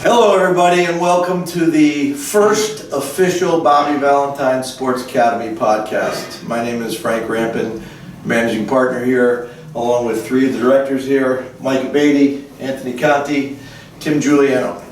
Hello everybody and welcome to the first official Bobby Valentine Sports Academy podcast. My name is Frank Ramppen, managing partner here, along with three of the directors here, Mike Abate, Anthony Conte, Tim Giuliano.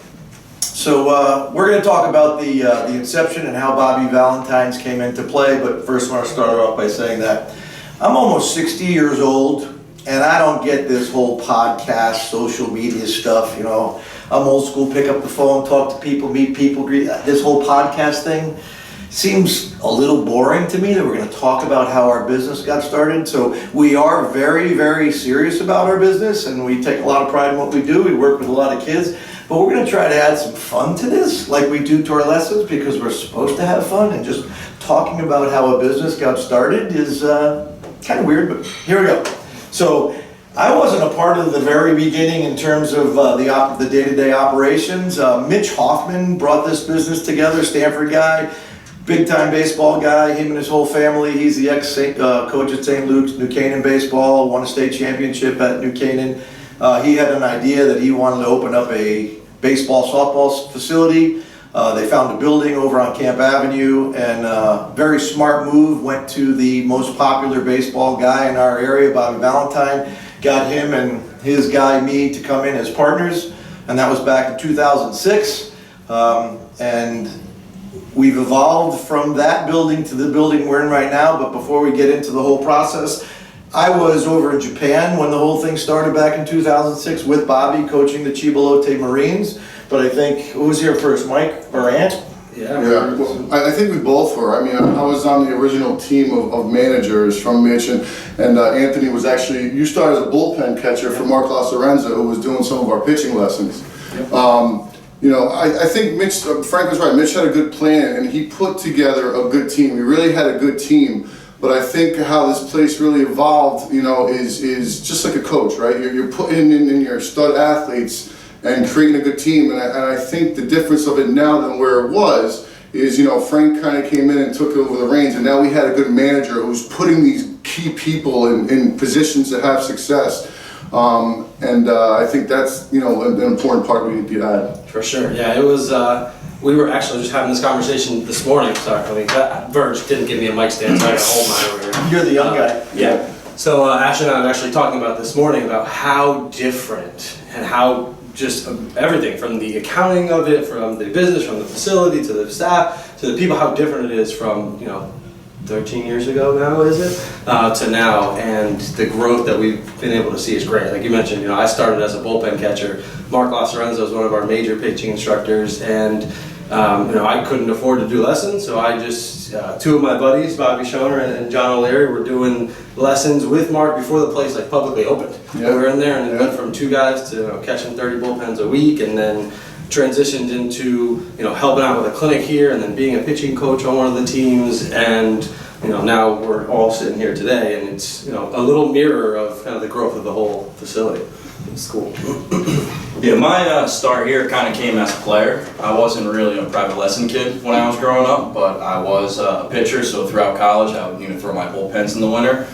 So we're going to talk about the inception and how Bobby Valentine's came into play, but first I want to start off by saying that I'm almost 60 years old and I don't get this whole podcast, social media stuff, you know. I'm old school, pick up the phone, talk to people, meet people, greet. This whole podcast thing seems a little boring to me that we're going to talk about how our business got started. So we are very, very serious about our business and we take a lot of pride in what we do. We work with a lot of kids, but we're going to try to add some fun to this like we do to our lessons because we're supposed to have fun, and just talking about how a business got started is kind of weird, but here we go. So I wasn't a part of the very beginning in terms of the day-to-day operations. Mitch Hoffman brought this business together, Stanford guy, big-time baseball guy, him and his whole family. He's the ex-coach at St. Luke's, New Canaan baseball, won a state championship at New Canaan. He had an idea that he wanted to open up a baseball, softball facility. They found a building over on Camp Avenue, and very smart move, went to the most popular baseball guy in our area, Bobby Valentine, got him and his guy, me, to come in as partners, and that was back in 2006. And we've evolved from that building to the building we're in right now, but before we get into the whole process, I was over in Japan when the whole thing started back in 2006 with Bobby coaching the Chibalote Marines. But I think, who was here first, Mike or Ant? Yeah. Well, I think we both were. I mean, I was on the original team of managers from Mitch, and Anthony was actually, you started as a bullpen catcher for Mark Lorenzo, who was doing some of our pitching lessons. You know, I think Mitch, Frank was right, Mitch had a good plan, and he put together a good team. We really had a good team. But I think how this place really evolved, you know, is just like a coach, right? You're putting in your stud athletes and creating a good team, and I think the difference of it now than where it was is, you know, Frank kind of came in and took over the reins, and now we had a good manager who's putting these key people in positions to have success. I think that's, you know, an important part we need to add. For sure, yeah, it was, we were actually just having this conversation this morning, sorry, I mean, Verge didn't give me a mic stand, so I got to hold mine over here. You're the young guy. Yeah, so Ashley and I were actually talking about this morning about how different and how just everything from the accounting of it, from the business, from the facility, to the staff, to the people, how different it is from, you know, 13 years ago now, is it, to now, and the growth that we've been able to see is great. Like you mentioned, you know, I started as a bullpen catcher. Mark Lorenzo is one of our major pitching instructors, and you know, I couldn't afford to do lessons, so I just, two of my buddies, Bobby Schoner and John O'Leary, were doing lessons with Mark before the place like publicly opened. Yeah. We were in there, and it went from two guys to, you know, catching 30 bullpens a week, and then transitioned into, you know, helping out with a clinic here, and then being a pitching coach on one of the teams, and, you know, now we're all sitting here today, and it's, you know, a little mirror of kind of the growth of the whole facility. It's cool. Yeah, my start here kind of came as a player. I wasn't really a private lesson kid when I was growing up, but I was a pitcher, so throughout college I would, you know, throw my bullpens in the winter.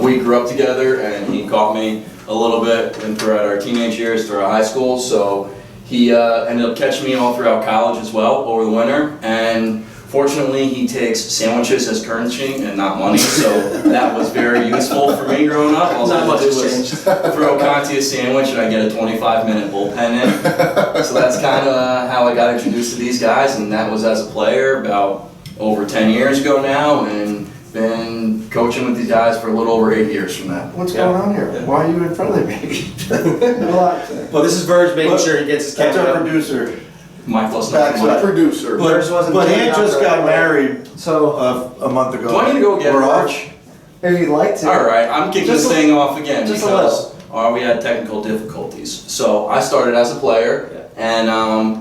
We grew up together, and he caught me a little bit and throughout our teenage years, throughout high school, so he ended up catching me all throughout college as well over the winter, and fortunately he takes sandwiches as currency and not money, so that was very useful for me growing up. All I had to do was throw Conte a sandwich and I get a 25-minute bullpen in. So that's kind of how I got introduced to these guys, and that was as a player about over 10 years ago now, and been coaching with these guys for a little over 8 years from that. What's going on here? Why are you in front of me? Well, this is Verge making sure he gets his That's camera our up. producer. My plus Backside. Producer. But Ant just got married So, a month ago. Do I need to go get We're Verge? if you'd like to. All right, I'm kicking this thing off again just a because we had technical difficulties. So I started as a player, and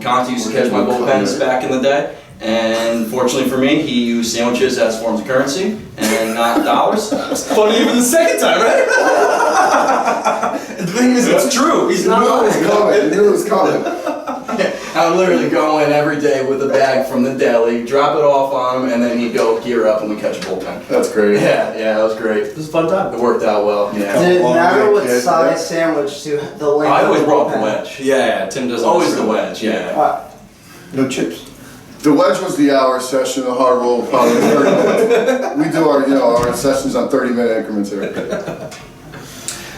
Conte used to catch my bullpens back in the day. And fortunately for me, he used sandwiches as forms of currency and not dollars. Funny even the second time, right? The thing is, it's true. He's not always coming. He knew it was coming. I would literally go in every day with a bag from the deli, drop it off on him, and then he'd go gear up and we catch a bullpen. That's great. Yeah, it was great. It was a fun time. It worked out well. Yeah. Did it Long matter way, what kid. size sandwich to the length I of always the brought the bullpen? wedge. Yeah, Tim does Always the wedge. Yeah. No chips. The wedge was the hour session, the hard roll probably 30 minutes. We do our sessions on 30-minute increments here.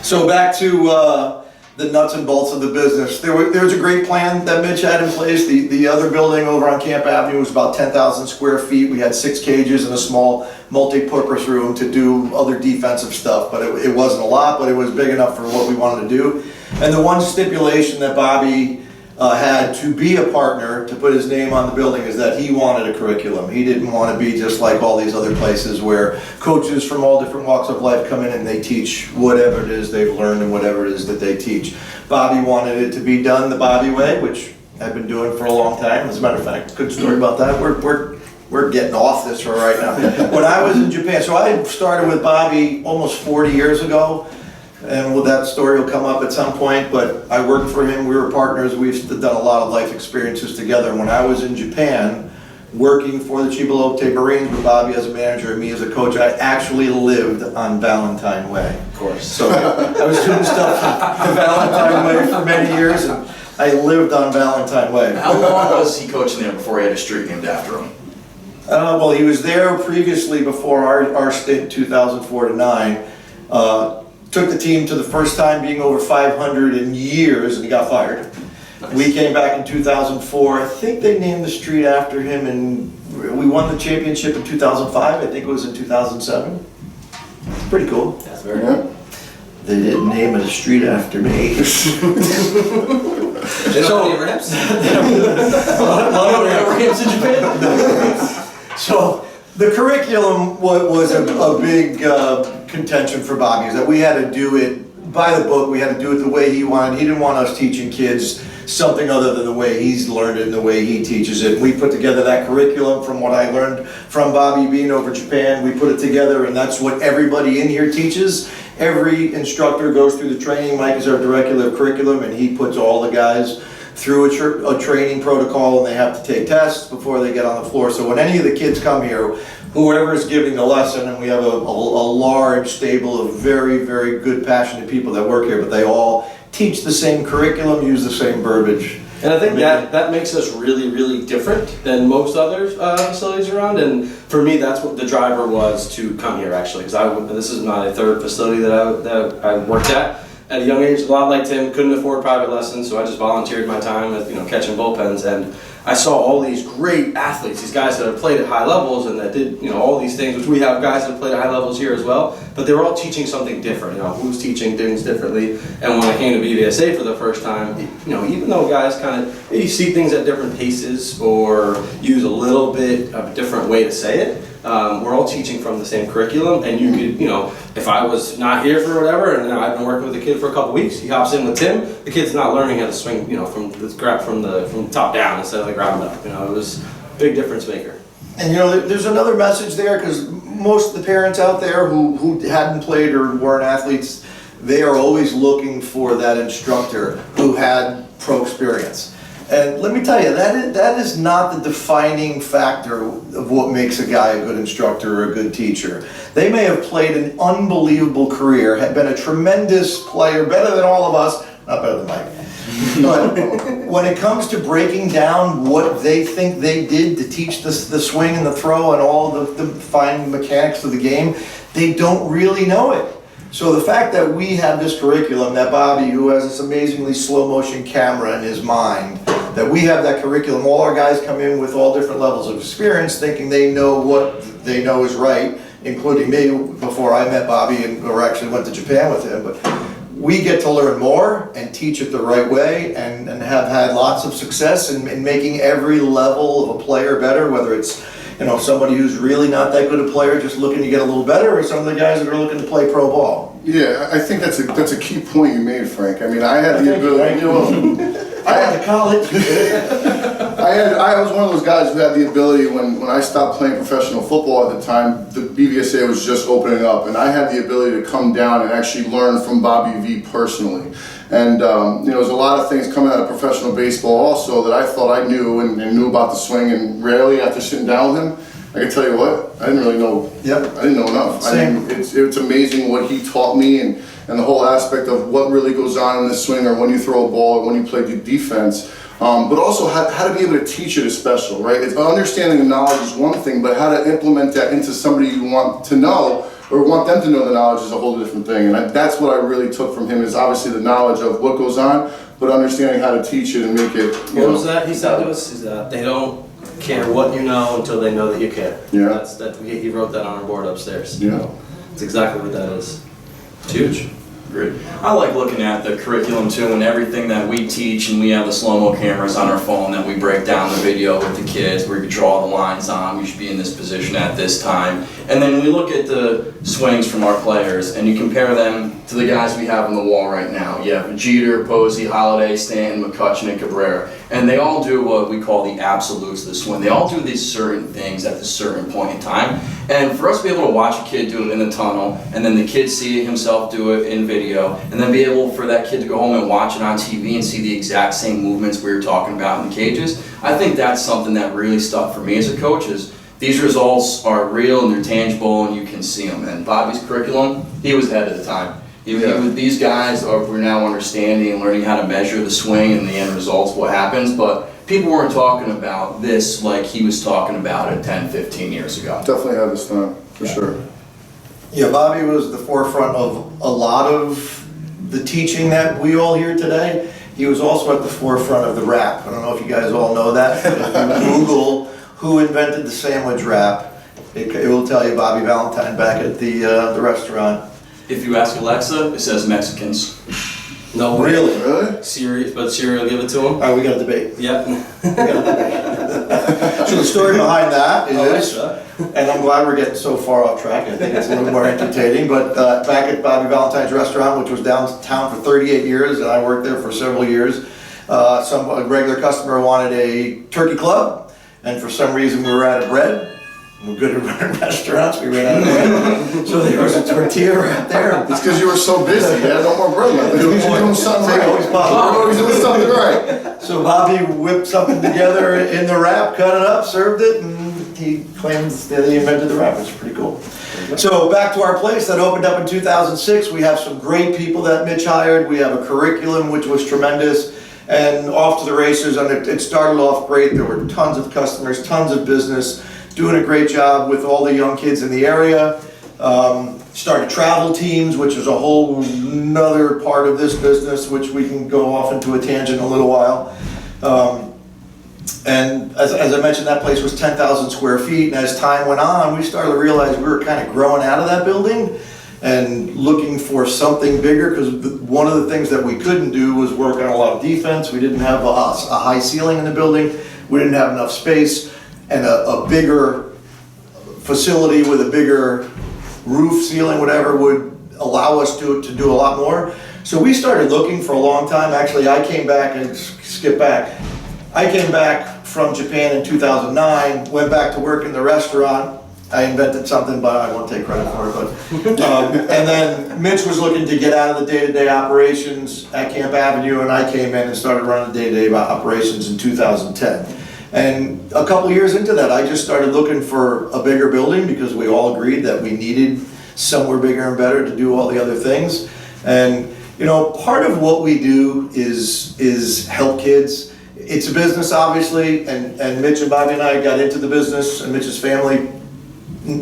So back to the nuts and bolts of the business. There was a great plan that Mitch had in place. The other building over on Camp Avenue was about 10,000 square feet. We had 6 cages and a small multi-purpose room to do other defensive stuff, but it wasn't a lot, but it was big enough for what we wanted to do. And the one stipulation that Bobby had to be a partner, to put his name on the building, is that he wanted a curriculum. He didn't want to be just like all these other places where coaches from all different walks of life come in and they teach whatever it is they've learned and whatever it is that they teach. Bobby wanted it to be done the Bobby way, which I've been doing for a long time. As a matter of fact, good story about that. We're getting off this for right now. When I was in Japan, so I started with Bobby almost 40 years ago. And well, that story will come up at some point, but I worked for him, we were partners, we've done a lot of life experiences together. When I was in Japan, working for the Chiba-Lotte Marines with Bobby as a manager and me as a coach, I actually lived on Valentine Way. Of course. So I was doing stuff the Valentine Way for many years, and I lived on Valentine Way. How long was he coaching there before he had a street named after him? Well, he was there previously before our stint, 2004 to 9. Took the team to the first time being over 500 in years, and he got fired. Nice. We came back in 2004. I think they named the street after him, and we won the championship in 2005. I think it was in 2007. Pretty cool. That's very good. They didn't name it a street after me. They don't have any ramps? Ramps in Japan? So the curriculum was a big contention for Bobby, is that we had to do it by the book. We had to do it the way he wanted. He didn't want us teaching kids something other than the way he's learned it and the way he teaches it. We put together that curriculum from what I learned from Bobby being over Japan. We put it together, and that's what everybody in here teaches. Every instructor goes through the training. Mike is our director of curriculum, and he puts all the guys through a training protocol, and they have to take tests before they get on the floor. So when any of the kids come here, whoever is giving the lesson, and we have a large stable of very, very good, passionate people that work here, but they all teach the same curriculum, use the same verbiage. And I think that makes us really, really different than most other facilities around. And for me, that's what the driver was to come here, actually, because this is my third facility that I worked at a young age. A lot like Tim, couldn't afford private lessons, so I just volunteered my time with catching bullpens, and I saw all these great athletes, these guys that have played at high levels and that did all these things, which we have guys that have played at high levels here as well, but they were all teaching something different. Who's teaching things differently. And when I came to BVSA for the first time, even though guys kind of maybe see things at different paces or use a little bit of a different way to say it, we're all teaching from the same curriculum. And you could, if I was not here for whatever, and I've been working with the kid for a couple weeks, he hops in with Tim, the kid's not learning how to swing, from the top down instead of the ground up. It was a big difference maker. And there's another message there, because most of the parents out there who hadn't played or weren't athletes, they are always looking for that instructor who had pro experience. And let me tell you, that is not the defining factor of what makes a guy a good instructor or a good teacher. They may have played an unbelievable career, have been a tremendous player, better than all of us, not better than Mike. But when it comes to breaking down what they think they did to teach the swing and the throw and all the fine mechanics of the game, they don't really know it. So the fact that we have this curriculum, that Bobby, who has this amazingly slow motion camera in his mind, that we have that curriculum, all our guys come in with all different levels of experience, thinking they know what they know is right, including me before I met Bobby or actually went to Japan with him. But we get to learn more and teach it the right way, and have had lots of success in making every level of a player better, whether it's somebody who's really not that good a player, just looking to get a little better, or some of the guys that are looking to play pro ball. Yeah, I think that's a key point you made, Frank. I mean, I had the ability. I went to college. I I was one of those guys who had the ability when I stopped playing professional football at the time, the BVSA was just opening up, and I had the ability to come down and actually learn from Bobby V personally. And there's a lot of things coming out of professional baseball also that I thought I knew and knew about the swing, and rarely after sitting down with him, I can tell you what, I didn't really know. Yep. I didn't know enough. Same. It's amazing what he taught me and the whole aspect of what really goes on in the swing, or when you throw a ball, or when you play the defense. But also how to be able to teach it is special, right? It's understanding the knowledge is one thing, but how to implement that into somebody you want to know or want them to know the knowledge is a whole different thing. And that's what I really took from him, is obviously the knowledge of what goes on, but understanding how to teach it and make it. What was that he said to us? Is that they don't care what you know until they know that you care. Yeah. He wrote that on our board upstairs. Yeah. That's exactly what that is. It's huge. Great. I like looking at the curriculum too, and everything that we teach, and we have the slow-mo cameras on our phone that we break down the video with the kids where you draw the lines on, you should be in this position at this time. And then we look at the swings from our players and you compare them to the guys we have on the wall right now. You have Jeter, Posey, Holiday, Stanton, McCutchen, and Cabrera. And they all do what we call the absolutes of the swing. They all do these certain things at this certain point in time. And for us to be able to watch a kid do it in the tunnel, and then the kid see himself do it in video, and then be able for that kid to go home and watch it on TV and see the exact same movements we were talking about in the cages, I think that's something that really stuck for me as a coach. Is these results are real and they're tangible and you can see them. And Bobby's curriculum, he was ahead of the time. These guys we're now understanding and learning how to measure the swing and the end results, what happens, but people weren't talking about this like he was talking about it 10, 15 years ago. Definitely had this time, for sure. Yeah, Bobby was the forefront of a lot of the teaching that we all hear today. He was also at the forefront of the wrap. I don't know if you guys all know that, but if you Google who invented the sandwich wrap, it will tell you Bobby Valentine back at the restaurant. If you ask Alexa, it says Mexicans. No, Really? Really? Siri, but Siri will give it to him. All right, we got a debate. Yep. So the story behind that is, Oh, and I'm glad we're getting so far off track, I think it's a little more entertaining, but back at Bobby Valentine's restaurant, which was downtown for 38 years, and I worked there for several years, a regular customer wanted a turkey club, and for some reason we were out of bread. We're good at running restaurants, we ran out of bread. So there was a tortilla right there. It's because you were so busy, you had no more bread left. You were doing something right. Always You possible. were always doing something right. So Bobby whipped something together in the wrap, cut it up, served it, and he claims that he invented the wrap. It's pretty cool. So back to our place that opened up in 2006. We have some great people that Mitch hired. We have a curriculum which was tremendous, and off to the races. And it started off great. There were tons of customers, tons of business, doing a great job with all the young kids in the area. Started travel teams, which is a whole nother part of this business, which we can go off into a tangent in a little while. And as I mentioned, that place was 10,000 square feet, and as time went on, we started to realize we were kind of growing out of that building and looking for something bigger, because one of the things that we couldn't do was work on a lot of defense. We didn't have a high ceiling in the building, we didn't have enough space, and a bigger facility with a bigger roof, ceiling, whatever, would allow us to do a lot more. So we started looking for a long time. Actually, I came back, and skip back. I came back from Japan in 2009, went back to work in the restaurant. I invented something, but I won't take credit for it. But and then Mitch was looking to get out of the day-to-day operations at Camp Avenue, and I came in and started running the day-to-day operations in 2010. And a couple years into that, I just started looking for a bigger building, because we all agreed that we needed somewhere bigger and better to do all the other things. And part of what we do is help kids. It's a business, obviously, and Mitch and Bobby and I got into the business, and Mitch's family,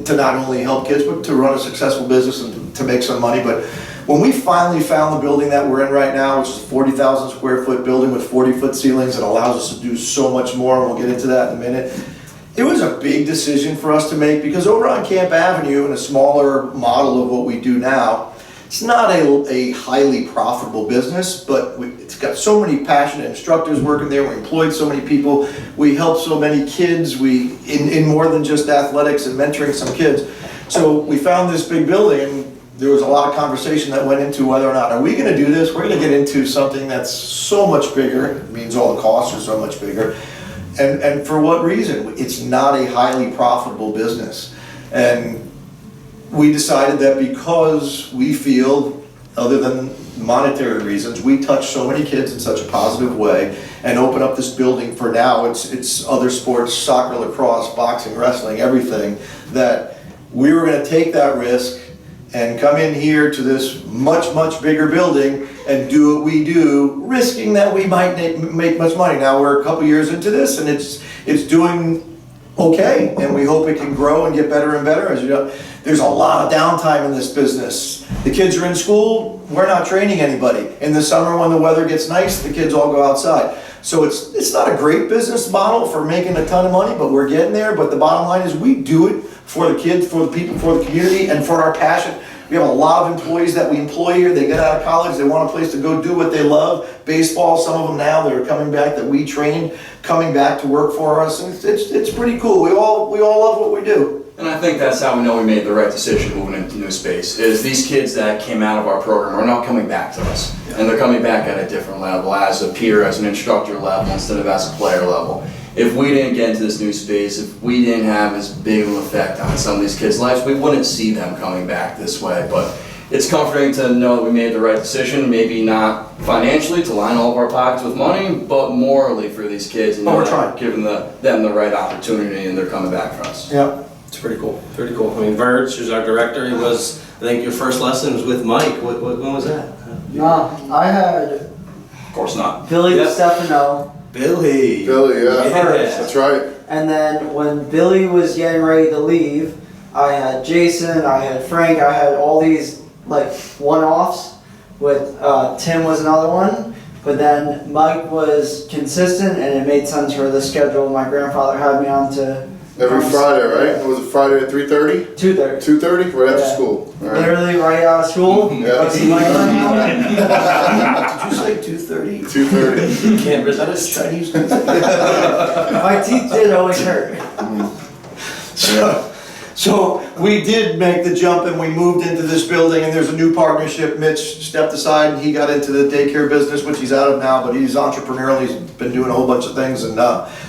to not only help kids, but to run a successful business and to make some money. But when we finally found the building that we're in right now, which is a 40,000 square foot building with 40-foot ceilings that allows us to do so much more, and we'll get into that in a minute, it was a big decision for us to make, because over on Camp Avenue, in a smaller model of what we do now, it's not a highly profitable business, but it's got so many passionate instructors working there. We employed so many people. We helped so many kids. In more than just athletics and mentoring some kids. So we found this big building, and there was a lot of conversation that went into whether or not, are we going to do this? We're going to get into something that's so much bigger. It means all the costs are so much bigger. And for what reason? It's not a highly profitable business. And we decided that because we feel, other than monetary reasons, we touch so many kids in such a positive way and open up this building for now, it's other sports, soccer, lacrosse, boxing, wrestling, everything, that we were going to take that risk and come in here to this much, much bigger building and do what we do, risking that we might make much money. Now we're a couple years into this and it's doing okay, and we hope it can grow and get better and better. As you know, there's a lot of downtime in this business. The kids are in school, we're not training anybody. In the summer when the weather gets nice, the kids all go outside. So it's not a great business model for making a ton of money, but we're getting there. But the bottom line is we do it for the kids, for the people, for the community, and for our passion. We have a lot of employees that we employ here. They get out of college, they want a place to go do what they love. Baseball, some of them now that are coming back that we trained, coming back to work for us. And it's pretty cool. We all love what we do. And I think that's how we know we made the right decision moving into new space, is these kids that came out of our program are now coming back to us. And they're coming back at a different level, as a peer, as an instructor level, instead of as a player level. If we didn't get into this new space, if we didn't have as big of an effect on some of these kids' lives, we wouldn't see them coming back this way. But it's comforting to know that we made the right decision, maybe not financially to line all of our pockets with money, but morally for these kids, and we're trying. giving them the right opportunity, and they're coming back for us. Yeah. It's pretty cool. Pretty cool. I mean, Verge, who's our director, he was, I think your first lesson was with Mike. When was that? I had Of course not. Billy Yep. Stefano, Billy. Billy, yeah. Yeah. That's right. and then when Billy was getting ready to leave, I had Jason, I had Frank, I had all these like one-offs. With Tim was another one, but then Mike was consistent, and it made sense for the schedule. My grandfather had me on to Every Friday, right? Was it Friday at 3:30? 2:30. 2:30? Right after Yeah. school. All right. Literally right out of school. Yeah. I see Mike right now. Did you say 2:30? 2:30. Can't resist. That is Chinese. My teeth did always hurt. So we did make the jump and we moved into this building, and there's a new partnership. Mitch stepped aside and he got into the daycare business, which he's out of now, but he's entrepreneurial. He's been doing a whole bunch of things, and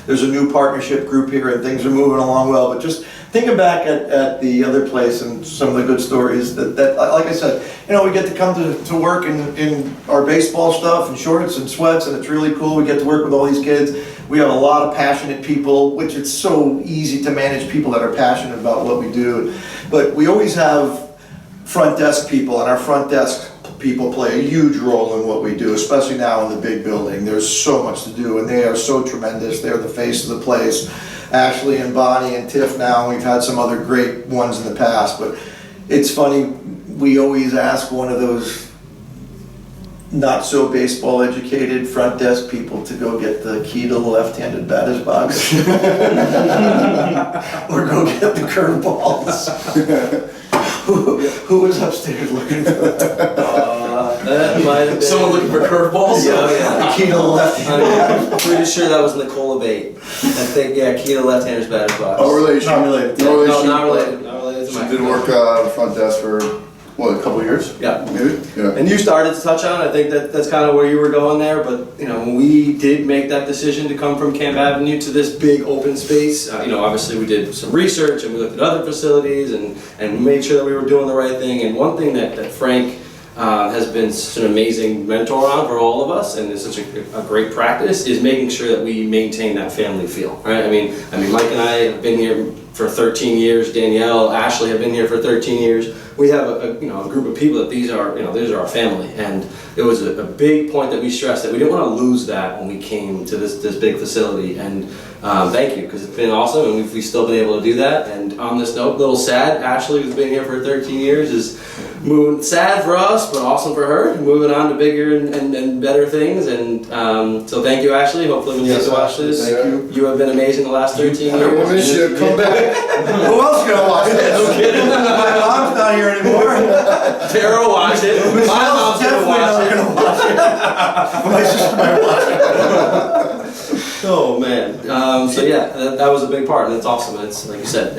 there's a new partnership group here and things are moving along well. But just thinking back at the other place and some of the good stories that like I said, you know, we get to come to work in our baseball stuff and shorts and sweats, and it's really cool. We get to work with all these kids. We have a lot of passionate people, which it's so easy to manage people that are passionate about what we do. But we always have front desk people, and our front desk people play a huge role in what we do, especially now in the big building. There's so much to do, and they are so tremendous. They're the face of the place. Ashley and Bonnie and Tiff now, and we've had some other great ones in the past. But it's funny, we always ask one of those not so baseball educated front desk people to go get the key to the left-handed batter's box or go get the curveballs. Who was upstairs looking for that? That might have been. Someone looking for curveballs? Yeah. The key to the left-handed. I'm pretty sure that was Nicole Abate. I think, yeah, key to left-hander's batter's box. No relation. Not related. No relation. No, not related. Not related to She Mike. did work the front desk for, what, a couple of years? Yeah. Maybe? Yeah. And you started to touch on it. I think that's kind of where you were going there. But you know, when we did make that decision to come from Camp Avenue to this big open space, you know, obviously we did some research and we looked at other facilities and made sure that we were doing the right thing. And one thing that Frank has been such an amazing mentor on for all of us, and is such a great practice, is making sure that we maintain that family feel. Right? I mean, Mike and I have been here for 13 years. Danielle, Ashley have been here for 13 years. We have a group of people that these are our family, and it was a big point that we stressed that we didn't want to lose that when we came to this big facility. And thank you, because it's been awesome, and we've still been able to do that. And on this note, a little sad, Ashley, who's been here for 13 years, is moving. Sad for us, but awesome for her. Moving on to bigger and better things. And so thank you, Ashley. Hopefully when you get to watch this, you have been amazing the last 13 I years. miss you. Come back. Who else is gonna watch this? No kidding. My mom's not here anymore. Tara will watch it. My mom's gonna Definitely watch not it. gonna watch it. My sister might watch it. Oh man. So yeah, that was a big part, and it's awesome. It's like you said,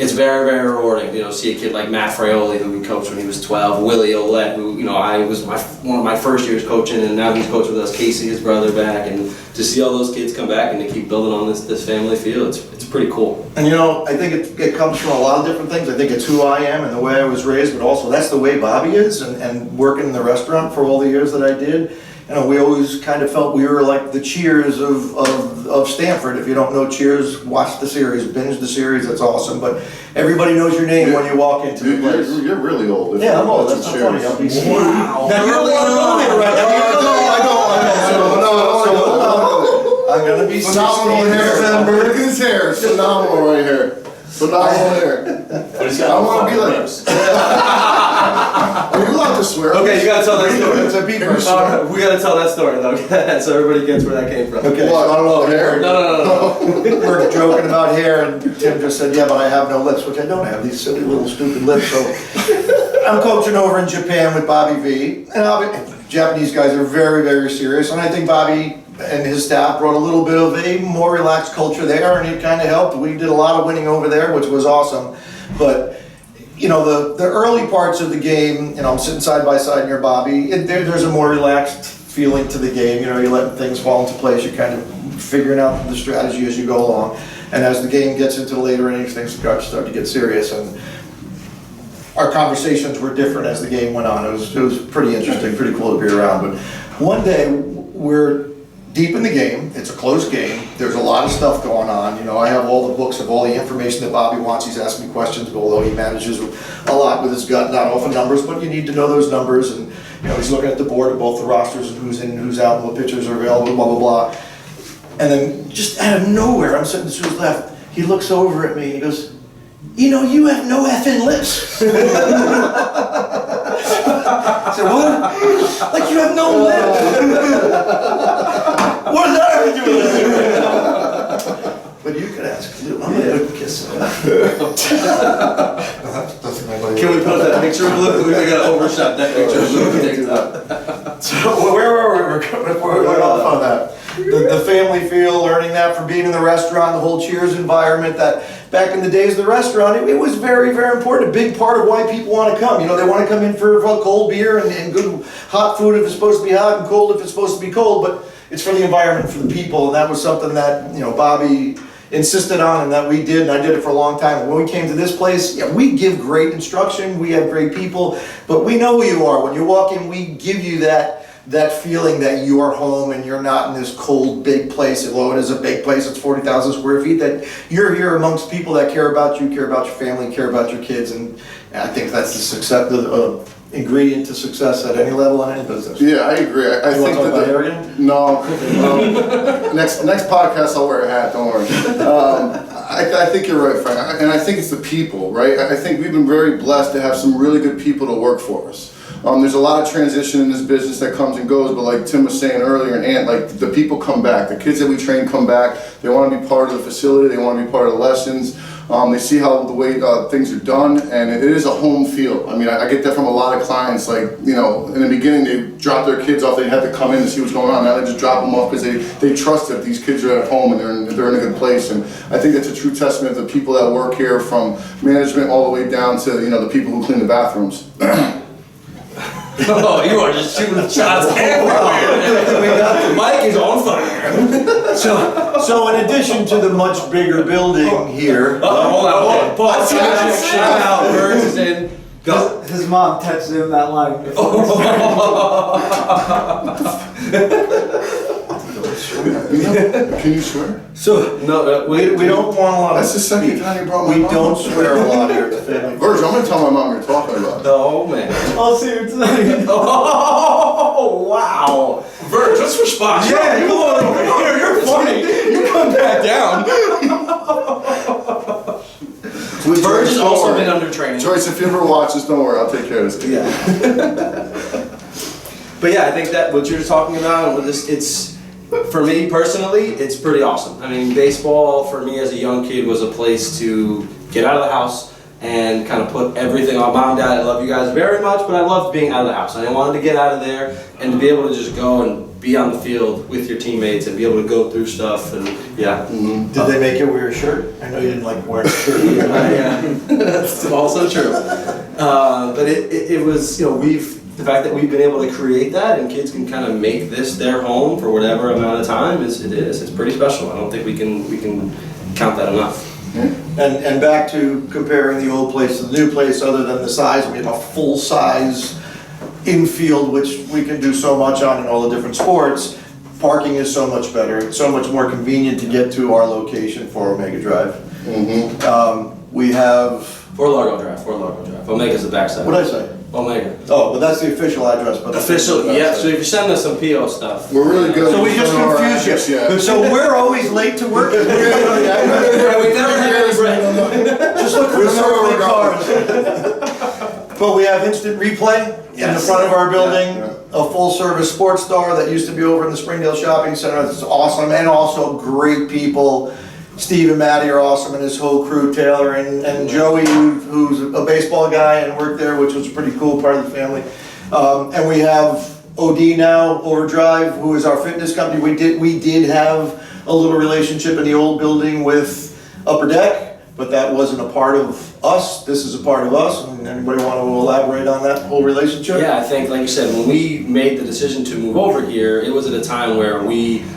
it's very, very rewarding, see a kid like Matt Fraioli, who we coached when he was 12, Willie Olette, who, I was one of my first years coaching, and now he's coached with us, Casey, his brother, back, and to see all those kids come back and to keep building on this family feel, it's pretty cool. And I think it comes from a lot of different things. I think it's who I am and the way I was raised, but also that's the way Bobby is, and working in the restaurant for all the years that I did. We always kind of felt we were like the Cheers of Stanford. If you don't know Cheers, watch the series, binge the series, that's awesome. But everybody knows your name when you walk into the place. You're really old. Yeah, I'm old, that's not funny. I'll be Wow. Now you're the one earlier right now. I'm gonna be phenomenal hair. Look at his hair, it's phenomenal right here. Phenomenal hair. But he's got I want to be like. Are you allowed to swear? Okay, you gotta tell that story. It's a beat. We gotta tell that story though, so everybody gets where that came from. Okay. What, I don't know, hair? No. We're joking about hair, and Tim just said, yeah, but I have no lips, which I don't have, these silly little stupid lips. So I'm coaching over in Japan with Bobby V, and Japanese guys are very, very serious, and I think Bobby and his staff brought a little bit of a more relaxed culture there, and it kind of helped. We did a lot of winning over there, which was awesome. But the early parts of the game, I'm sitting side by side near Bobby. There's a more relaxed feeling to the game. You're letting things fall into place. You're kind of figuring out the strategy as you go along. And as the game gets into the later innings, things start to get serious. And our conversations were different as the game went on. It was pretty interesting, pretty cool to be around. But one day we're deep in the game. It's a close game. There's a lot of stuff going on. I have all the books of all the information that Bobby wants. He's asking me questions, but although he manages a lot with his gut, not often numbers, but you need to know those numbers. And he's looking at the board of both the rosters and who's in and who's out and what pitchers are available, blah, blah, blah. And then just out of nowhere, I'm sitting to his left, he looks over at me and he goes, you have no effing lips. I said, what? Like you have no lips. What does that have to do with it? But you could ask Lou. I'm a good kisser. Can we put that picture of Luke? We gotta overshot that picture of Luke. So where were we? We went off on that. The family feel, learning that from being in the restaurant, the whole Cheers environment, that back in the days of the restaurant, it was very, very important. A big part of why people want to come. They want to come in for cold beer and good hot food if it's supposed to be hot and cold if it's supposed to be cold, but it's for the environment, for the people, and that was something that, Bobby insisted on and that we did, and I did it for a long time. When we came to this place, we give great instruction, we have great people, but we know who you are. When you walk in, we give you that feeling that you are home and you're not in this cold, big place. Although it is a big place, it's 40,000 square feet, that you're here amongst people that care about you, care about your family, care about your kids, and I think that's the success, the ingredient to success at any level in any business. Yeah, I agree. I You want think to talk about that hair again? No. Next podcast, I'll wear a hat. Don't worry. I think you're right, Frank, and I think it's the people, right? I think we've been very blessed to have some really good people to work for us. There's a lot of transition in this business that comes and goes, but like Tim was saying earlier, and Ant, like the people come back. The kids that we train come back. They want to be part of the facility. They want to be part of the lessons. They see how the way things are done, and it is a home feel. I mean, I get that from a lot of clients. Like, in the beginning, they dropped their kids off. They had to come in to see what's going on. Now they just drop them off because they trust that these kids are at home and they're in a good place. And I think that's a true testament to the people that work here, from management all the way down to the people who clean the bathrooms. Oh, you are just shooting shots everywhere. Mike is on fire. So in addition to the much bigger building here, Hold on. Pause. Check out. Burns is in. Go. His mom texted him that line. Can you swear? so No, we don't want a lot That's of. the second time you brought my We mom. don't swear a lot here at the family. Virgil, I'm gonna tell my mom you're talking about. Oh man. I'll see you tonight. Oh wow. Verge, let's respond. Yeah, you come on over here. You're funny. You come back down. Verge has also been under training. Joyce, if you ever watch this, don't worry, I'll take care of this. Yeah. But yeah, I think that what you're talking about, it's for me personally, it's pretty awesome. I mean, baseball for me as a young kid was a place to get out of the house, and kind of put everything on. Mom, Dad, I love you guys very much, but I loved being out of the house. I wanted to get out of there and to be able to just go and be on the field with your teammates and be able to go through stuff, and yeah. Did they make you wear a shirt? I know you didn't like wearing a shirt either. Yeah, that's also true. But it was, the fact that we've been able to create that and kids can kind of make this their home for whatever amount of time it's pretty special. I don't think we can count that enough. And back to comparing the old place to the new place, other than the size, we have a full-size infield, which we can do so much on in all the different sports. Parking is so much better. It's so much more convenient to get to our location for Omega Drive. We have... Fort Largo Drive. Omega's the backside. What did I say? Omega. Oh, but that's the official address. But Official, yeah. So if you send us some PO stuff. We're really good. So we just confuse you. Yeah. So we're always late to work. We never had any break. Just look for the circling cars. But we have instant replay in the front of our building, a full-service sports bar that used to be over in the Springdale Shopping Center. That's awesome, and also great people. Steve and Maddie are awesome, and his whole crew, Taylor and Joey, who's a baseball guy and worked there, which was a pretty cool part of the family. And we have OD now, Overdrive, who is our fitness company. We did have a little relationship in the old building with Upper Deck, but that wasn't a part of us. This is a part of us. And anybody want to elaborate on that whole relationship? Yeah, I think, like you said, when we made the decision to move over here, it was at a time where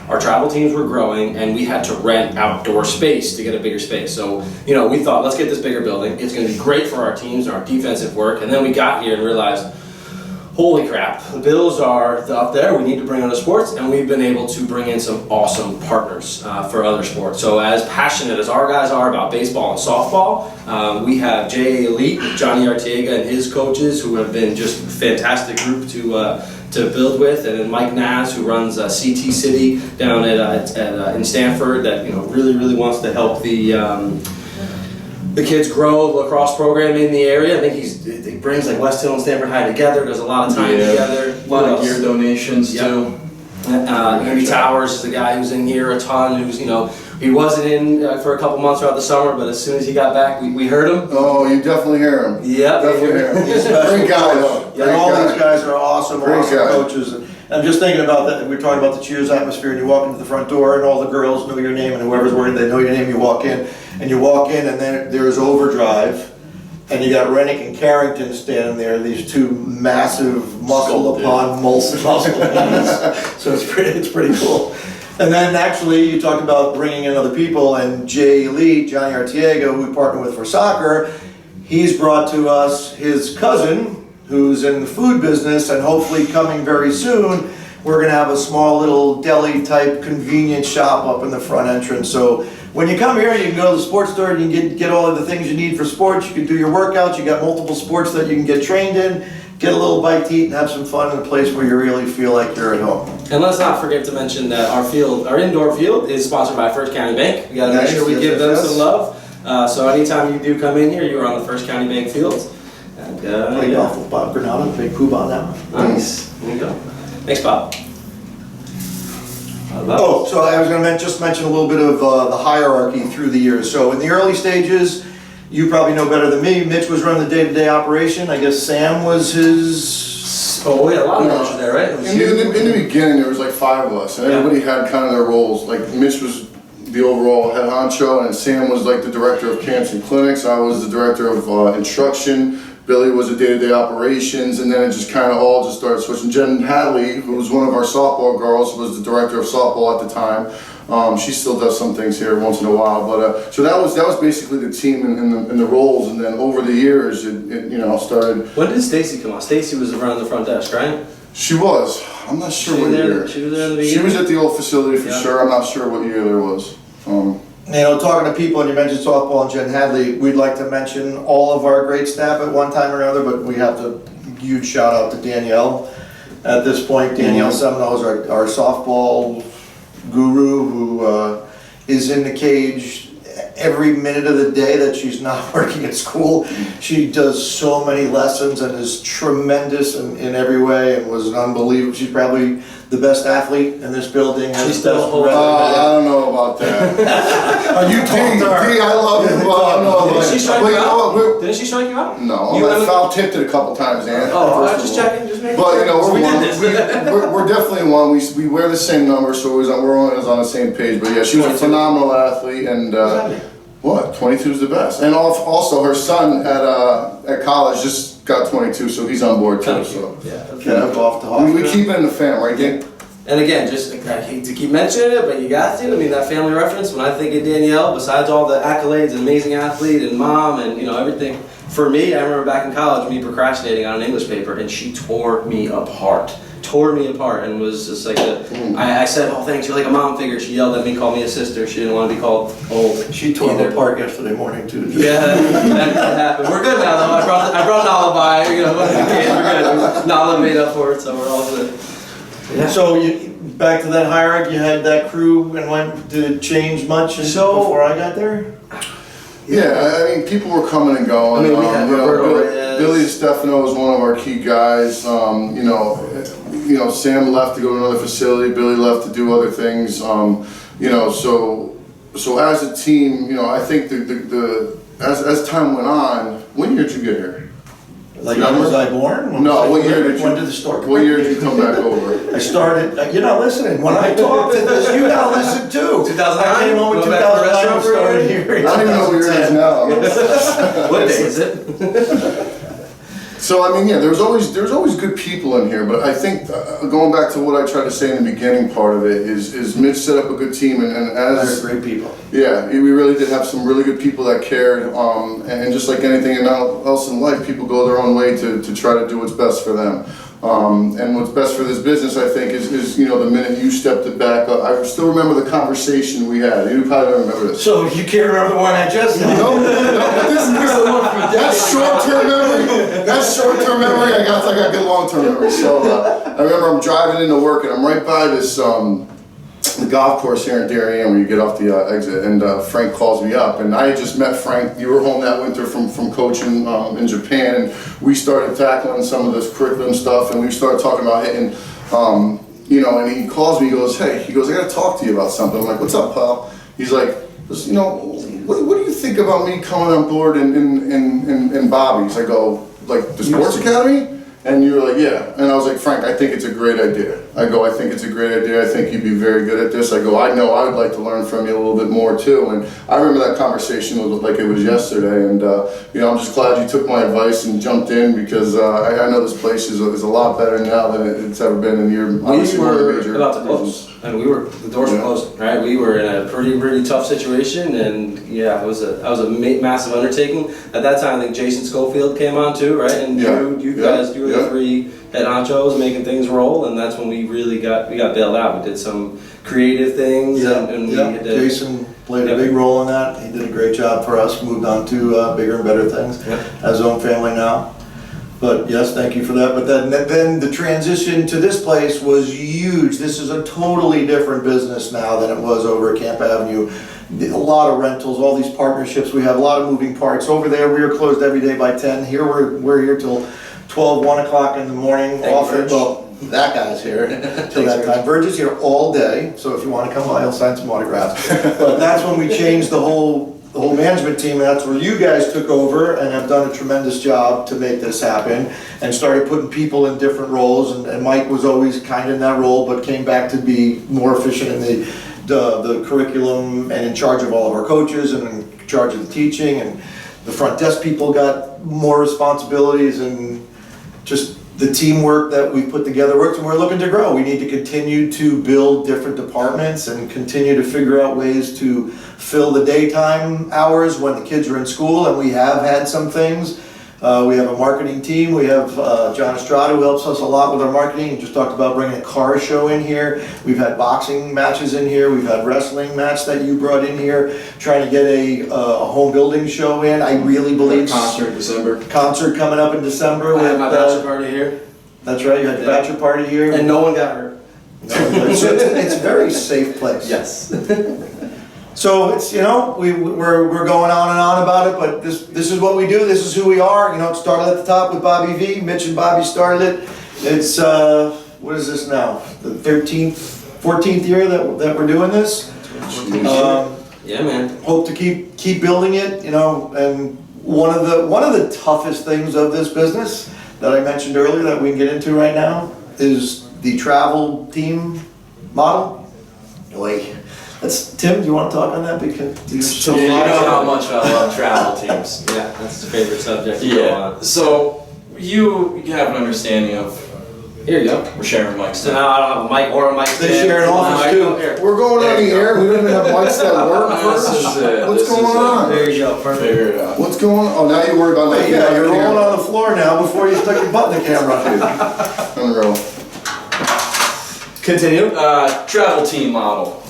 our travel teams were growing and we had to rent outdoor space to get a bigger space. So, we thought, let's get this bigger building. It's going to be great for our teams and our defensive work. And then we got here and realized, holy crap, the Bills are up there, we need to bring other sports, and we've been able to bring in some awesome partners for other sports. So as passionate as our guys are about baseball and softball, we have JA Elite, Johnny Artiega and his coaches, who have been just a fantastic group to build with, and then Mike Naz, who runs CT City down in Stanford, that really wants to help the kids grow lacrosse program in the area. I think he brings like West Hill and Stanford High together, does a lot of time together. A lot of gear donations too. Andy Towers is the guy who's in here a ton, who's, he wasn't in for a couple months throughout the summer, but as soon as he got back, we heard him. Oh, you definitely hear him. Yep. Definitely hear him. He's a great guy though. And all these guys are awesome coaches. And I'm just thinking about that. We're talking about the Cheers atmosphere, and you walk into the front door, and all the girls know your name, and whoever's working, they know your name. You walk in, and then there's Overdrive, and you got Rennick and Carrington standing there. These two massive muscle guys. So it's pretty cool. And then actually, you talked about bringing in other people, and Jay Elite, Johnny Artiega, who we partner with for soccer, he's brought to us his cousin, who's in the food business, and hopefully coming very soon, we're gonna have a small little deli type convenience shop up in the front entrance. So when you come here, you can go to the sports store and you can get all of the things you need for sports. You can do your workouts, you got multiple sports that you can get trained in, get a little bite to eat and have some fun in a place where you really feel like you're at home. And let's not forget to mention that our indoor field is sponsored by First County Bank. We gotta make sure we give them some love. So anytime you do come in here, you are on the First County Bank fields. Play golf with Bob Granada, big poobah now. Nice. There you go. Thanks, Bob. Oh, so I was going to just mention a little bit of the hierarchy through the years. So in the early stages, you probably know better than me, Mitch was running the day-to-day operation. I guess Sam was his... Oh, we had a lot of coaches there, right? In the beginning, there was like 5 of us, and everybody had kind of their roles. Like Mitch was the overall head honcho, and Sam was like the director of camps and clinics. I was the director of instruction. Billy was a day-to-day operations, and then it just kind of all just started switching. Jen Hadley, who was one of our softball girls, was the director of softball at the time. She still does some things here once in a while, but so that was basically the team and the roles. And then over the years, it started. When did Stacy come on? Stacy was running the front desk, right? She was. I'm not sure what year. She was there in the beginning. She was at the old facility for sure. I'm not sure what year there was. Talking to people, and you mentioned softball and Jen Hadley, we'd like to mention all of our great staff at one time or another, but we have to huge shout out to Danielle at this point. Danielle Seminoles, our softball guru, who is in the cage every minute of the day that she's not working at school. She does so many lessons and is tremendous in every way, and was an unbelievable. She's probably the best athlete in this building. Has She's the still best holding resume. I don't know about that. Are you talking to her? D, I love you, but I don't know about Didn't she strike but you you know out? what, Didn't she strike you out? no, You I went- foul tipped it a couple times, Dan. Oh, I first was just of all. checking, just making But sure. you know, So we we're did one. this. We're definitely one. We wear the same number, so we're always on the same page. But yeah, she was a 22. phenomenal athlete, and what 22 is the best. And also, her son at college just got 22, so he's on board too. Thank So you. Yeah. Kev off the we hospital. keep it in the fam, right, Dan? And again, just I hate to keep mentioning it, but you got to. I mean, that family reference. When I think of Danielle, besides all the accolades, amazing athlete and mom, and everything. For me, I remember back in college, me procrastinating on an English paper, and she tore me apart. And was just like I said, "Oh, thanks, you're like a mom figure." She yelled at me, called me a sister. She didn't want to be called old. She tore either. me apart yesterday morning too. Yeah, that happened. We're good now, though. I brought Nala by. We're good. Nala made up for it, so we're all good. Yeah. So back to that hierarchy, you had that crew, and did it change much before I got there? Yeah, I mean, people were coming and going. I mean, we had Roberto Reyes. Billy Stefano was one of our key guys. Sam left to go to another facility. Billy left to do other things. So as a team, I think as time went on. When year did you get here? Like, was I born? No, what year did you? When did the store come? What year did you come back over? I started, you're not listening. When I talk to this, you gotta listen too. 2009? I came home in Go back to the 2009 and restaurant started for here. in I don't even know what your age 2010. now. What day is it? So I mean, yeah, there's always good people in here, but I think going back to what I tried to say in the beginning part of it is Mitch set up a good team, and They're as great people. yeah, we really did have some really good people that cared, and just like anything else in life, people go their own way to try to do what's best for them. And what's best for this business, I think, is the minute you stepped it back up. I still remember the conversation we had. You probably don't remember this. So you can't remember the one I just said? No, that's short-term memory. That's short-term memory. I got good long-term memory. So I remember I'm driving into work, and I'm right by this the golf course here in Darien where you get off the exit, and Frank calls me up, and I had just met Frank. You were home that winter from coaching in Japan, and we started tackling some of this curriculum stuff, and we started talking about hitting, and he calls me, he goes, I gotta talk to you about something. I'm like, what's up, pal? He's like, what do you think about me coming on board in Bobby's? I go, like the sports academy? And you were like, yeah. And I was like, Frank, I think it's a great idea. I think it's a great idea. I think you'd be very good at this. I go, I know I would like to learn from you a little bit more too. And I remember that conversation like it was yesterday. And, I'm just glad you took my advice and jumped in, because I know this place is a lot better now than it's ever been in your, obviously We one of the were major about to divisions. close, and the doors were closing, right? We were in a pretty tough situation, and yeah, that was a massive undertaking. At that time, I think Jason Schofield came on too, right? And Drew, you were the three head honchos making things roll, and that's when we really got bailed out. We did some creative things, and we had to, Jason played a big role in that. He did a great job for us. Moved on to bigger and better things. Has his own family now. But yes, thank you for that. But then the transition to this place was huge. This is a totally different business now than it was over at Camp Avenue. A lot of rentals, all these partnerships. We have a lot of moving parts. Over there, we are closed every day by 10. Here we're here till 12, 1 o'clock in the morning. Well, that guy's here till that time. Verge is here all day, so if you want to come by, he'll sign some autographs. But that's when we changed the whole management team, and that's where you guys took over and have done a tremendous job to make this happen, and started putting people in different roles. And Mike was always kind of in that role, but came back to be more efficient in the curriculum and in charge of all of our coaches and in charge of the teaching. And the front desk people got more responsibilities, and just the teamwork that we've put together works, and we're looking to grow. We need to continue to build different departments and continue to figure out ways to fill the daytime hours when the kids are in school, and we have had some things. We have a marketing team. We have John Estrada, who helps us a lot with our marketing. He just talked about bringing a car show in here. We've had boxing matches in here. We've had wrestling match that you brought in here. Trying to get a home building show in. I really believe Concert in December. concert coming up in December. I had my with, bachelor party here, That's right. You had the bachelor party here. and no one got hurt. It's a very safe place. Yes. So it's, we're going on and on about it, but this is what we do. This is who we are. It started at the top with Bobby V. Mitch and Bobby started it. It's what is this now? The 13th, 14th year that we're doing this. Yeah, man. Hope to keep building it, and one of the toughest things of this business that I mentioned earlier that we can get into right now is the travel team model. Like, Tim, do you want to talk on that? Because So you know how much I love travel teams. Yeah, that's the favorite subject. Yeah. So you have an understanding of. Here you go. We're sharing mics. So now I don't have a mic or a mic They stand. share an office too. We're going on the air. We don't even have mics that work This is first. it. What's This is going it. on? There you go. Perfect. Figure it out. What's going on? Oh, now you're worried about Wait, yeah, you're rolling on the floor now before you stuck your butt in the camera. Unreal. Continue. Travel team model.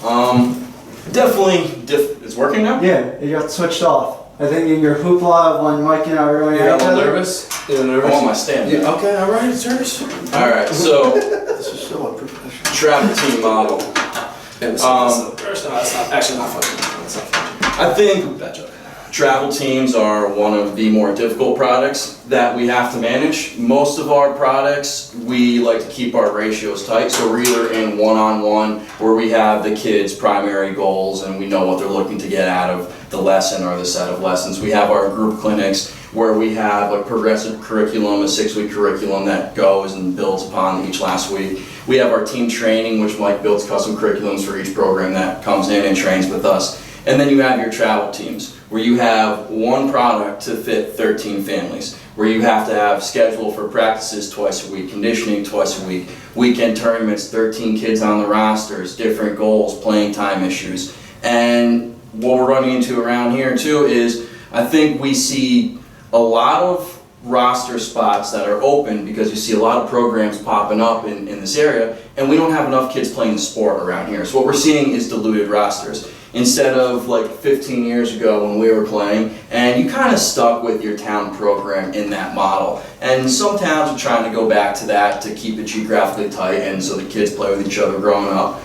Definitely. It's working now. Yeah, it got switched off. I think in your hoopla of when Mike and I were going You're a at each little other. nervous? You're I'm nervous? on my stand. Yeah, okay, all right, it's yours. All right. So This is so unprofessional. travel team model. That's actually not funny. That's not funny. I think Bad joke. travel teams are one of the more difficult products that we have to manage. Most of our products, we like to keep our ratios tight. So we're either in one-on-one where we have the kids' primary goals and we know what they're looking to get out of the lesson or the set of lessons. We have our group clinics where we have a progressive curriculum, a 6-week curriculum that goes and builds upon each last week. We have our team training, which Mike builds custom curriculums for each program that comes in and trains with us. And then you have your travel teams, where you have one product to fit 13 families, where you have to have schedule for practices twice a week, conditioning twice a week, weekend tournaments, 13 kids on the rosters, different goals, playing time issues. And what we're running into around here too is, I think we see a lot of roster spots that are open because you see a lot of programs popping up in this area, and we don't have enough kids playing the sport around here. So what we're seeing is diluted rosters. Instead of like 15 years ago when we were playing, and you kind of stuck with your town program in that model. And some towns are trying to go back to that to keep it geographically tight and so the kids play with each other growing up.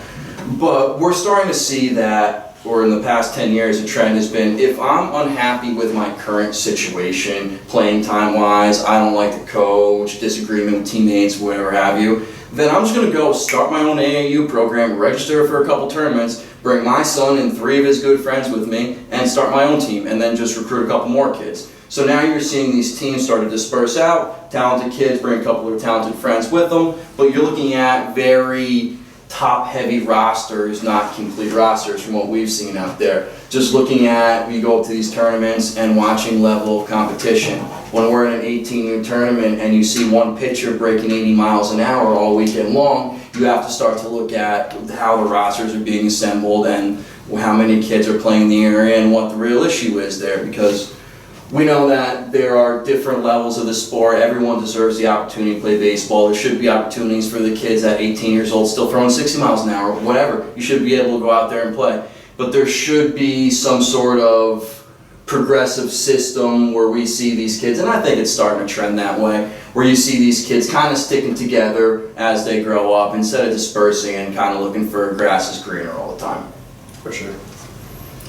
But we're starting to see that, or in the past 10 years, the trend has been, if I'm unhappy with my current situation, playing time-wise, I don't like the coach, disagreement with teammates, whatever have you, then I'm just going to go start my own AAU program, register for a couple tournaments, bring my son and 3 of his good friends with me, and start my own team, and then just recruit a couple more kids. So now you're seeing these teams start to disperse out, talented kids bring a couple of talented friends with them, but you're looking at very top-heavy rosters, not complete rosters from what we've seen out there. Just looking at, we go up to these tournaments and watching level of competition. When we're in an 18-year tournament and you see one pitcher breaking 80 miles an hour all weekend long, you have to start to look at how the rosters are being assembled and how many kids are playing the area and what the real issue is there, because we know that there are different levels of the sport. Everyone deserves the opportunity to play baseball. There should be opportunities for the kids at 18 years old still throwing 60 miles an hour, whatever. You should be able to go out there and play. But there should be some sort of progressive system where we see these kids, and I think it's starting to trend that way, where you see these kids kind of sticking together as they grow up instead of dispersing and kind of looking for grass is greener all the time. For sure.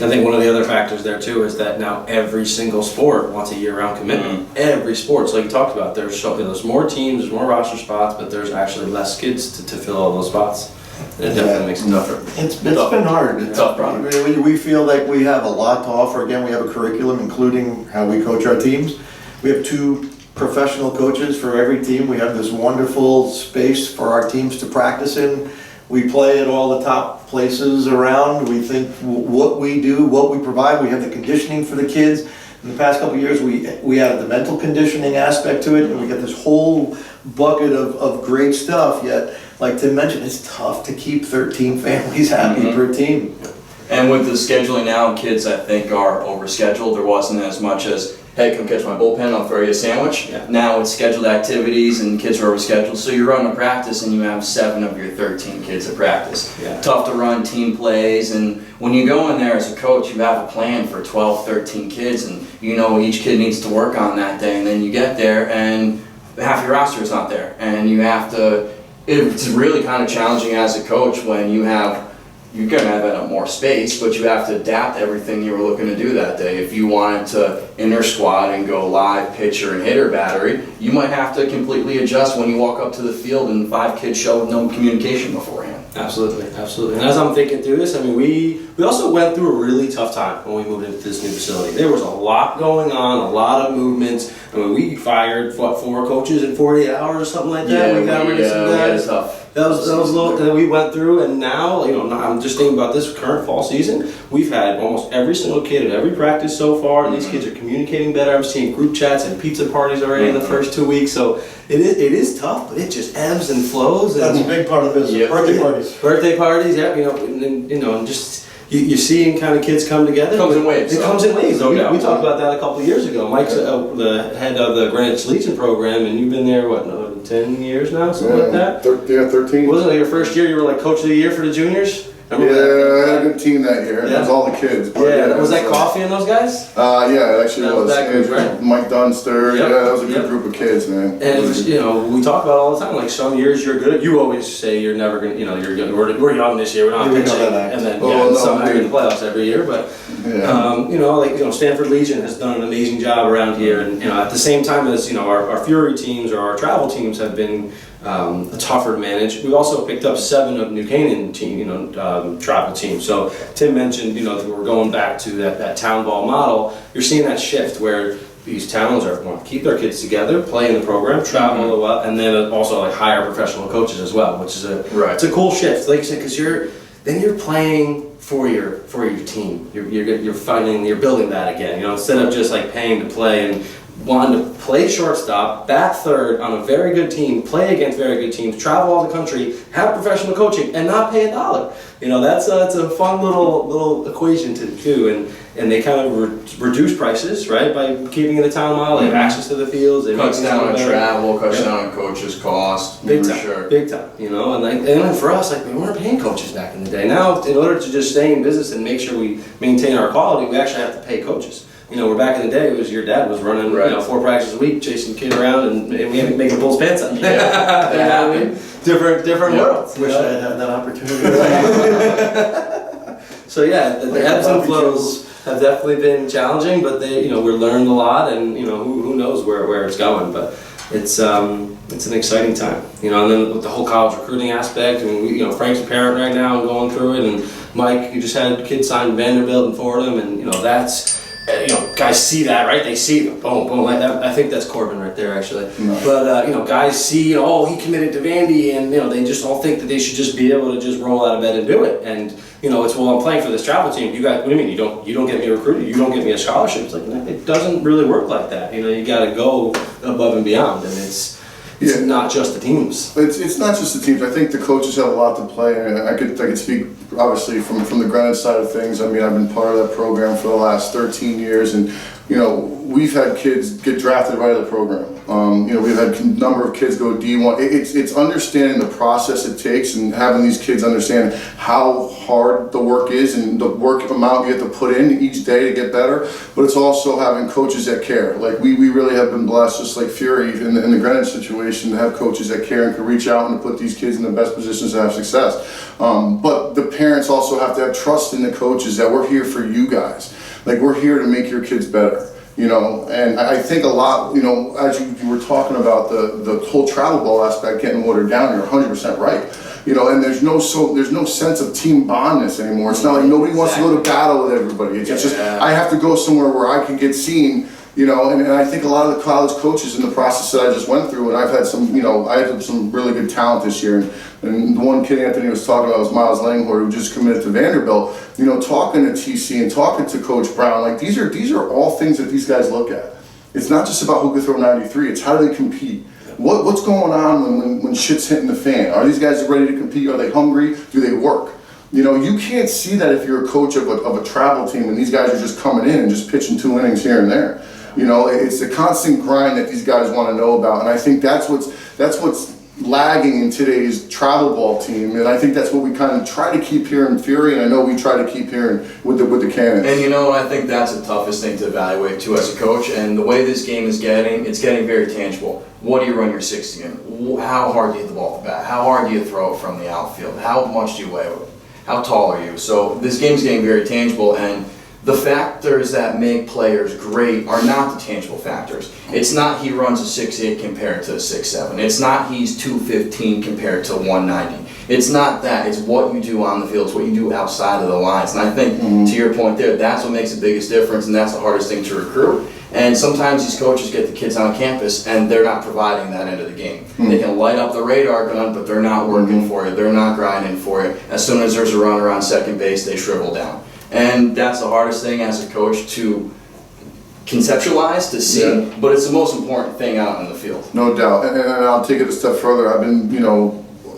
I think one of the other factors there too is that now every single sport wants a year-round commitment. Every sport, so like you talked about, there's more teams, there's more roster spots, but there's actually less kids to fill all those spots. And it definitely makes it tougher. It's been hard. It's tough product. We feel like we have a lot to offer. Again, we have a curriculum, including how we coach our teams. We have 2 professional coaches for every team. We have this wonderful space for our teams to practice in. We play at all the top places around. We think what we do, what we provide. We have the conditioning for the kids. In the past couple of years, we added the mental conditioning aspect to it, and we got this whole bucket of great stuff. Yet, like Tim mentioned, it's tough to keep 13 families happy per team. And with the scheduling now, kids I think are overscheduled. There wasn't as much as, hey, come catch my bullpen, I'll throw you a sandwich. Yeah. Now it's scheduled activities and kids are overscheduled. So you run a practice and you have 7 of your 13 kids at practice. Yeah. Tough to run team plays, and when you go in there as a coach, you have a plan for 12, 13 kids, and you know what each kid needs to work on that day, and then you get there and half your roster is not there. And you have to, it's really kind of challenging as a coach when you have you're going to have more space, but you have to adapt everything you were looking to do that day. If you wanted to inter squad and go live pitcher and hitter battery, you might have to completely adjust when you walk up to the field and 5 kids show with no communication beforehand. Absolutely, absolutely. And as I'm thinking through this, I mean, we also went through a really tough time when we moved into this new facility. There was a lot going on, a lot of movements. I mean, we fired, 4 coaches in 48 hours or something like that. Yeah, we got rid of some we had guys. a tough. That was a little that we went through, and now, I'm just thinking about this current fall season. We've had almost every single kid at every practice so far. These kids are communicating better. I'm seeing group chats and pizza parties already in the first 2 weeks. So it is tough, but it just ebbs and flows. And That's a big part of business. Yeah. Birthday parties. yeah, and just you're seeing kind of kids come together. It comes in waves. It comes in waves. No We doubt. talked about that a couple of years ago. Mike's the head of the Greenwich Legion program, and you've been there 10 years now, something like that. 13. Wasn't it your first year? You were like coach of the year for the juniors. Yeah, I had a good team that year. It was all the kids. But Was that Coffee and those guys? Yeah, it actually That was was. that group, Andrew, right? Mike Dunster. Yep. Yeah, that was a good Yep. group of kids, man. And we talk about it all the time. Like some years you're good. You always say you're never gonna. You're good. We're young this year. We're not Yeah, we know pitching. that. And then Oh, no, somehow you're in the dude. playoffs every year. But Stanford Legion has done an amazing job around here. And at the same time as our Fury teams or our travel teams have been tougher to manage. We also picked up 7 of New Canaan team, travel teams. So Tim mentioned, that we're going back to that town ball model. You're seeing that shift where these towns want to keep their kids together, play in the program, travel a lot, and then also like hire professional coaches as well, which is it's a cool shift. Like you said, because you're playing for your team. You're building that again. Instead of just like paying to play and wanting to play shortstop, bat third on a very good team, play against very good teams, travel all the country, have professional coaching, and not pay $1. That's a fun little equation to do, and they kind of reduce prices, right, by keeping it a town model. They have access to the fields. They Cuts make down on better. travel, cuts down on coaches' cost. Big for time, sure. big time. And then for us, we weren't paying coaches back in the day. Now, in order to just stay in business and make sure we maintain our quality, we actually have to pay coaches. Where back in the day, it was your dad was running, 4 practices a week, chasing kids around, and we had to make them pull his pants up. Yeah. Different worlds. Wish I had that opportunity. So the ebbs and flows have definitely been challenging, but we learned a lot, and who knows where it's going, but it's an exciting time. And then with the whole college recruiting aspect, Frank's a parent right now and going through it, and Mike, you just had kids sign Vanderbilt and Fordham, and that's. Guys see that, right? They see it, boom, boom. I think that's Corbin right there, actually. No. But guys see, he committed to Vandy, and they just all think that they should just be able to just roll out of bed and do it. And it's I'm playing for this travel team. You guys, what do you mean? You don't get me recruited? You don't get me a scholarship? It's like it doesn't really work like that. You got to go above and beyond, and it's not just the teams. It's not just the teams. I think the coaches have a lot to play, and I could speak obviously from the Greenwich side of things. I mean, I've been part of that program for the last 13 years, and we've had kids get drafted right out of the program. We've had a number of kids go D1. It's understanding the process it takes and having these kids understand how hard the work is and the work amount you have to put in each day to get better. But it's also having coaches that care. Like we really have been blessed, just like Fury in the Greenwich situation, to have coaches that care and can reach out and to put these kids in the best positions to have success. But the parents also have to have trust in the coaches that we're here for you guys. Like we're here to make your kids better. And I think a lot, as you were talking about the whole travel ball aspect getting watered down, you're 100% right. And there's no sense of team bondness anymore. It's not like nobody wants to go to battle with everybody. It's just I have to go somewhere where I can get seen. And I think a lot of the college coaches in the process that I just went through, and I've had some, I had some really good talent this year. And the one kid Anthony was talking about was Miles Langhorn, who just committed to Vanderbilt. Talking to TC and talking to Coach Brown, like these are all things that these guys look at. It's not just about who can throw 93. It's how do they compete. What's going on when shit's hitting the fan? Are these guys ready to compete? Are they hungry? Do they work? You can't see that if you're a coach of a travel team and these guys are just coming in and just pitching 2 innings here and there. It's the constant grind that these guys want to know about, and I think that's what's lagging in today's travel ball team, and I think that's what we kind of try to keep here in Fury, and I know we try to keep here with the Cannons. And I think that's the toughest thing to evaluate too as a coach, and the way this game is it's getting very tangible. What do you run your 60 in? How hard do you hit the ball at the bat? How hard do you throw it from the outfield? How much do you weigh it? how tall are you? So this game's getting very tangible, and the factors that make players great are not the tangible factors. It's not he runs a 6'8" compared to a 6'7". It's not he's 215 compared to 190. It's not that. It's what you do on the field. It's what you do outside of the lines. And I think, to your point there, that's what makes the biggest difference, and that's the hardest thing to recruit. And sometimes these coaches get the kids on campus, and they're not providing that end of the game. They can light up the radar gun, but they're not working for it. They're not grinding for it. As soon as there's a run around second base, they shrivel down. And that's the hardest thing as a coach to conceptualize, to see, but it's the most important thing out in the field. No doubt, and I'll take it a step further. I've been,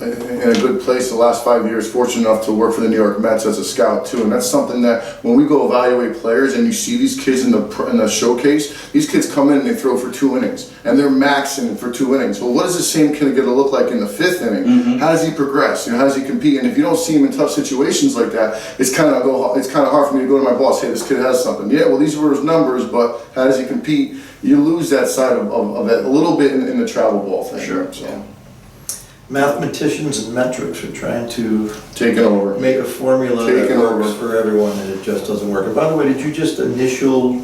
in a good place the last 5 years, fortunate enough to work for the New York Mets as a scout too, and that's something that when we go evaluate players and you see these kids in the showcase, these kids come in and they throw for 2 innings, and they're maxing for 2 innings. Well, what does the same kid get to look like in the 5th inning? How does he progress? How does he compete? And if you don't see him in tough situations like that, it's kind of hard for me to go to my boss, hey, this kid has something. Yeah, well, these were his numbers, but how does he compete? You lose that side of that a little bit in the travel ball thing. Sure. So. Yeah. Mathematicians and metrics are trying to Take it over. make a formula that Taking works over. for everyone, and it just doesn't work. And by the way, did you just initial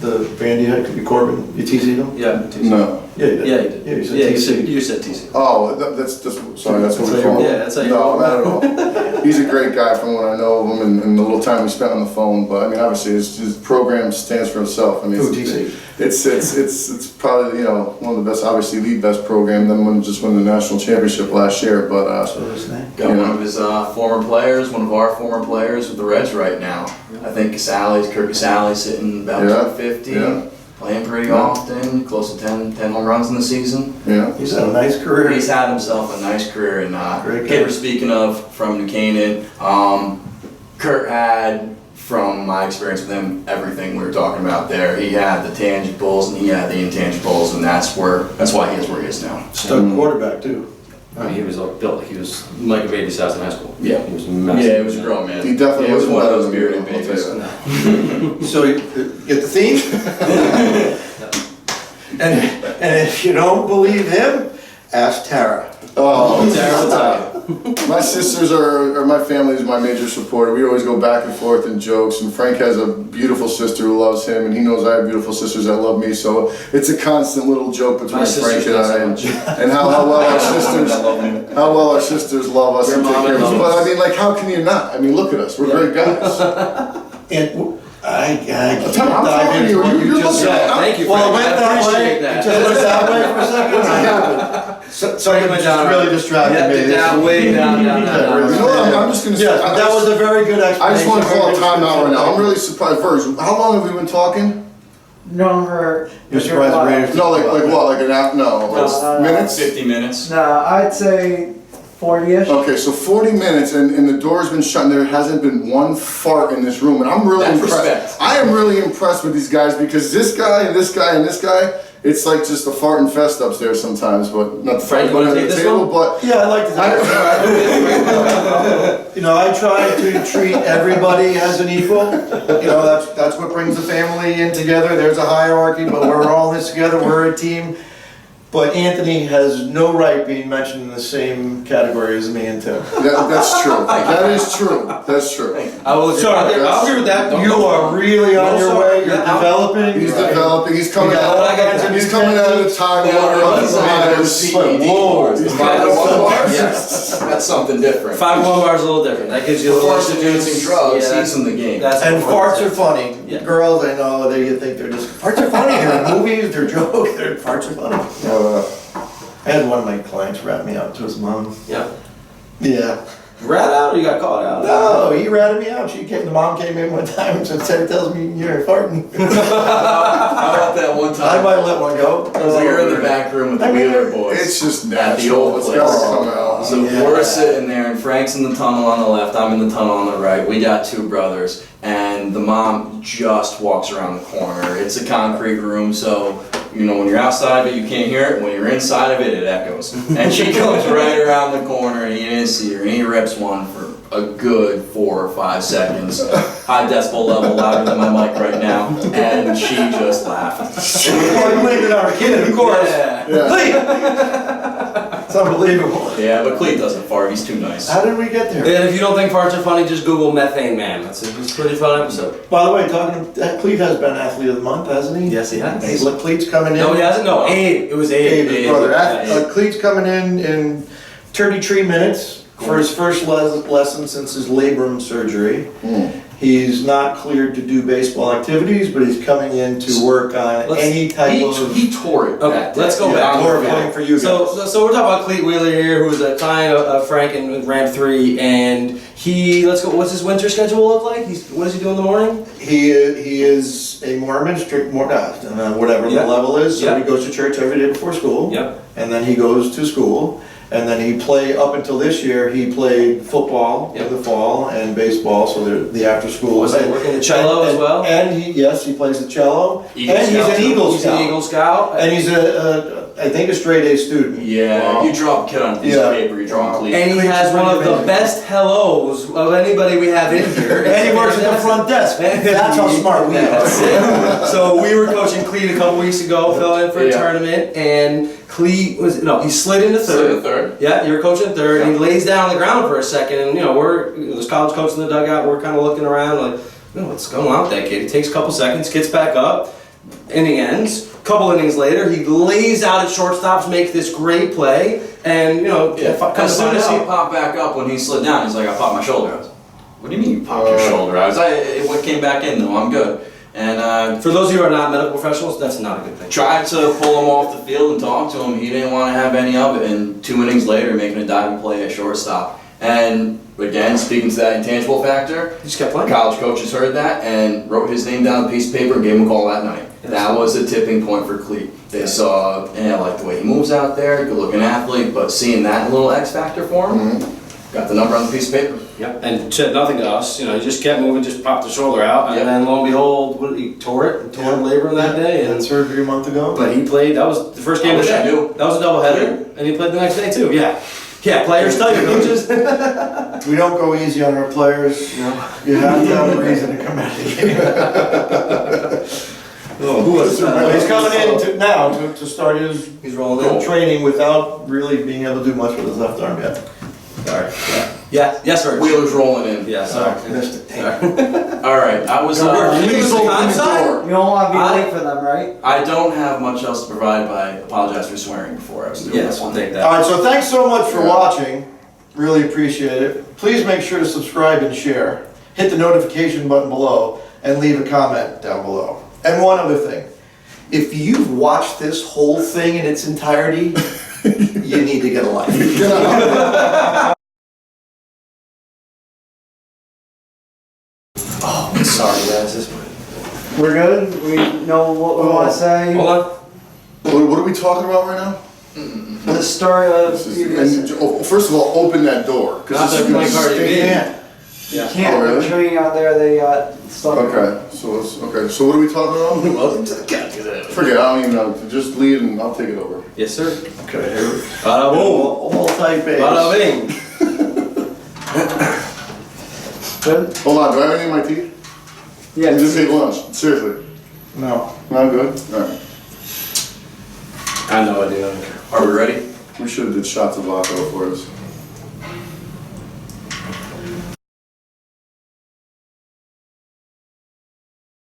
the band you had? Could be Corbin? You TC'd him? Yeah, TC. No. Yeah, you did. Yeah, you did. Yeah, you said Yeah, TC. you said TC. Oh, that's sorry, that's what we call him. Yeah, that's how you No, call not at all. He's a great guy from what I know of him and the little time we spent on the phone. But I mean, obviously, his program stands for itself. I mean, Who, TC? It's probably one of the best, obviously the best program. Then just won the national championship last year. But What was his name? Got one of his former players, one of our former players with the Reds right now. I think Kirk Casale's sitting about 250. Yeah. Playing pretty often, close to 10 home runs in the season. Yeah. He's had a nice career. He's had himself a nice career, and Great guy. kid we're speaking of from New Canaan, Kurt had, from my experience with him, everything we were talking about there. He had the tangibles and he had the intangibles, and that's why he is where he is now. Stud quarterback too. I mean, he was built like he was Mike Abate size in high school. Yeah. He was massive. Yeah, it was a grown man. He definitely was wasn't one of better those than bearded you, I'll tell babies. you that. So you get the theme? and if you don't believe him, ask Tara. Oh, Daryl's out. my sisters or my family is my major supporter. We always go back and forth in jokes, and Frank has a beautiful sister who loves him, and he knows I have beautiful sisters that love me. So it's a constant little joke between My Frank sisters and not so I, much. and how well our sisters love us Your and take mom care of us. loves But us. I mean, like, how can you not? I mean, look at us. We're great guys. And I can't I'm dive telling into you, what you you're just looking said. at- Thank you, Well, it Frank. went I that way. appreciate It that. just went that way for a second. Something went just down. really distracted Yeah, me. down, way down. You know what? I'm just gonna say. Yes, but that was a very good explanation. I just want to call a Very good timeout right now. I'm explanation. really surprised. First, how long have we been talking? Number. You're surprised the Raiders. No, like what? Like an hour? No, No. minutes. 50 minutes. No, I'd say 40-ish. Okay, so 40 minutes and the door's been shut and there hasn't been one fart in this room, and I'm really That's impressed. respect. I am really impressed with these guys because this guy and this guy and this guy, it's like just a fart and fest upstairs sometimes, but not the Frank, fart you wanna at take the this table, one? but Yeah, I like to. I try to treat everybody as an equal. That's what brings the family in together. There's a hierarchy, but we're all in this together. We're a team. But Anthony has no right being mentioned in the same category as me and Tim. that's true. That is true. That's true. I will Sorry, I'll agree with that. Don't- You are really on No, your sorry. way. You're Yeah, developing. He's Right. developing. He's coming We got all out. kinds of He's new coming out of the techniques. time Yeah, warner well, of he's the had minors. those CED bars. He's Five got one one bars. bar. That's something different. 5-1 bar is a little different. That gives you a little First advancing drugs, he's in the game. That's And important. farts are funny. Yeah. Girls, I know, they think they're just, farts are funny. They're in movies, they're jokes, farts are funny. I had one of my clients rat me out to his mom. Yeah. Yeah. Rat out or you got called out? No, he ratted me out. The mom came in one time and said, tells me you're farting. How about that one I time? might let one go. So you're in the back room with the I mean, Wheeler boys. It's just At the natural. old It's place. gotta come out. So Yeah. we're sitting there, and Frank's in the tunnel on the left, I'm in the tunnel on the right. We got two brothers, and the mom just walks around the corner. It's a concrete room, so when you're outside of it, you can't hear it. When you're inside of it, it echoes. And she comes right around the corner, and he didn't see her, and he rips one for a good 4 or 5 seconds. High decibel level, louder than my mic right now, and she just laughed. Well, you blamed it on our kid, of course. Yeah. Yeah. It's unbelievable. Yeah, but Cleet doesn't fart. He's too nice. How did we get there? And if you don't think farts are funny, just Google Methane Man. It's a pretty fun episode. By the way, Cleet has been Athlete of the Month, hasn't he? Yes, he has. Cleet's coming in. No, he hasn't. No, Abe. It was Abe. His brother. Yeah. Cleet's coming in 33 minutes for his first lesson since his labrum surgery. He's not cleared to do baseball activities, but he's coming in to work on any type of... He tore it. Okay, let's go back. Or playing for you guys. So we're talking about Cleet Wheeler here, who's a client of Frank and Ramp 3, and let's go, what's his winter schedule look like? What does he do in the morning? He is a Mormon, whatever the level is, so he goes to church every day before school. Yep. And then he goes to school, and then up until this year, he played football in the fall and baseball, so the after school. Was he working the cello as well? And he plays the cello. He's an Eagle He's Scout. an Eagle Scout. And he's I think a straight A student. Yeah, you draw a kid on a piece of paper, you draw a Cleet. And he has one of the best hellos of anybody we have in here. And he works at the front desk. That's how smart we are. So we were coaching Cleet a couple weeks ago, filling in for a tournament, and Cleet he slid into third. Yeah, you were coaching third, and he lays down on the ground for a second, and there's college coach in the dugout, we're kind of looking around like, what's going on with that kid? He takes a couple seconds, gets back up, inning ends. Couple innings later, he lays out at shortstops, makes this great play, and as soon as he popped back up when he slid down, he's like, I popped my shoulder. I was like, what do you mean you popped your shoulder? What came back in though? I'm good. And for those of you who are not medical professionals, that's not a good thing. Tried to pull him off the field and talk to him. He didn't want to have any of it. And 2 innings later, making a diving play at shortstop. And again, speaking to that intangible factor, He just kept playing. college coaches heard that and wrote his name down on a piece of paper and gave him a call that night. That was a tipping point for Cleet. They saw, like the way he moves out there, good looking athlete, but seeing that little X factor for him, got the number on the piece of paper. Yep, and said nothing to us. He just kept moving, just popped the shoulder out, and then lo and behold, he tore labrum that day. And surgery a month ago. But he played. That was the first game of the day. That was a doubleheader, and he played the next day too. Yeah, players tell your coaches. We don't go easy on our players. No. You have to have a reason to come out of the game. Who was He's coming in to start his He's rolling in. training without really being able to do much with his left arm yet. Sorry. Yeah. Yes, sir. Wheeler's rolling in. Yeah. Sorry. Missed it. All right, I was. You was the consignee? You don't want to be late for them, right? I don't have much else to provide, but I apologize for swearing before I was doing Yes, this we'll one. take All that. right, so thanks so much for watching. Really appreciate it. Please make sure to subscribe and share. Hit the notification button below and leave a comment down below. And one other thing. If you've watched this whole thing in its entirety, you need to get a life. Oh, sorry, guys. We're good? We know what we want to say? Hold on. What are we talking about right now? The story of And, first of all, open that door. 'Cause Not this that is gonna Mike Hardy stink. did. Yeah. You Yeah. can't. Oh, really? The training out there, they got stuck. Okay, so what are we talking about? Welcome to the cat. Forget it, I don't even know. Just lead and I'll take it over. Yes, sir. Okay. Bada boom. All type A. Bada bing. Good? Hold on, do I have any in my teeth? Yeah. You just ate lunch, seriously. No. Not good? Alright. I know I do. Are we ready? We should have did shots of vodka for us.